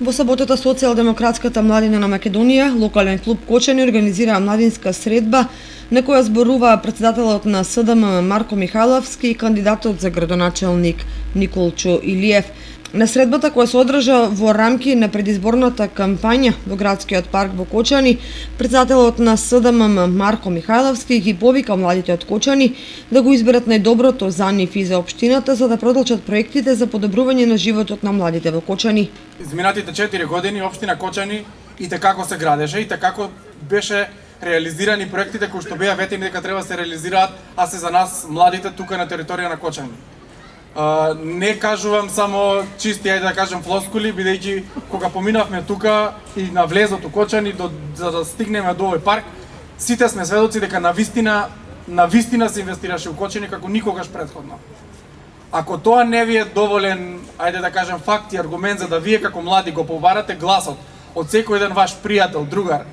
Во саботата Социјалдемократската младина на Македонија, локален клуб Кочани организираа младинска средба на која зборуваа претседателот на СДМ Марко Михайловски и кандидатот за градоначелник Николчо Илиев. На средбата која се одржа во рамки на предизборната кампања во градскиот парк во Кочани, претседателот на СДМ Марко Михайловски ги повика младите од Кочани да го изберат најдоброто за нив и за општината за да продолжат проектите за подобрување на животот на младите во Кочани. Изминатите 4 години општина Кочани и како се градеше и како беше реализирани проектите кои што беа ветени дека треба да се реализираат, а се за нас младите тука на територија на Кочани. Не кажувам само чисти, ајде да кажем, флоскули, бидејќи кога поминавме тука и на влезот у Кочани за да стигнеме до овој парк, сите сме сведоци дека на вистина се инвестираше у Кочани како никогаш претходно. Ако тоа не ви е доволен, ајде да кажем, факт и аргумент за да вие како млади го побарате гласот од секој еден ваш пријател, другар,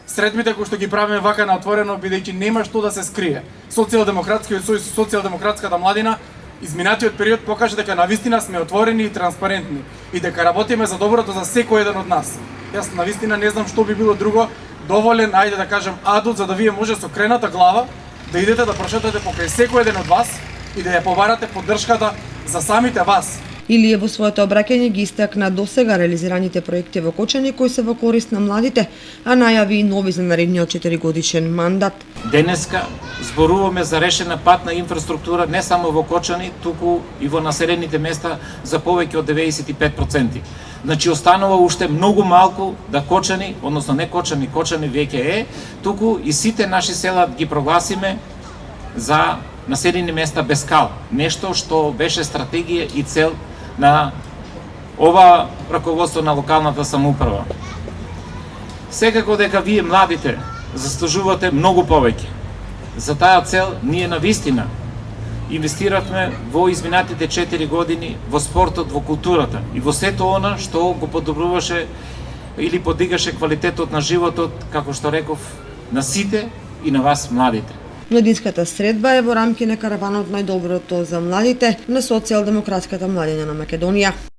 средбите кои што ги правиме вака на отворено, бидејќи нема што да се скрие. Социјалдемократскиот сојуз, социјалдемократската младина изминатиот период покажа дека навистина сме отворени и транспарентни и дека работиме за доброто за секој еден од нас. Јас навистина не знам што би било друго доволен, ајде да кажем, адут за да вие може со крената глава да идете да прошетате покрај секој еден од вас и да ја побарате поддршката за самите вас. Илиев во своето обраќање ги истакна досега реализираните проекти во Кочани кои се во корист на младите, а најави и нови за наредниот 4-годишен мандат. Денеска зборуваме за решена патна инфраструктура не само во Кочани, туку и во населените места за повеќе од 95%. Значи останува уште многу малку да Кочани, односно не Кочани, Кочани веќе е, туку и сите наши села ги прогласиме за населени места без кал. Нешто што беше стратегија и цел на ова раководство на локалната самоуправа. Секако дека вие младите заслужувате многу повеќе. За таа цел ние навистина инвестиравме во изминатите 4 години во спортот, во културата и во сето она што го подобруваше или подигаше квалитетот на животот, како што реков, на сите и на вас младите. Младинската средба е во рамки на караванот најдоброто за младите на Социјалдемократската младина на Македонија.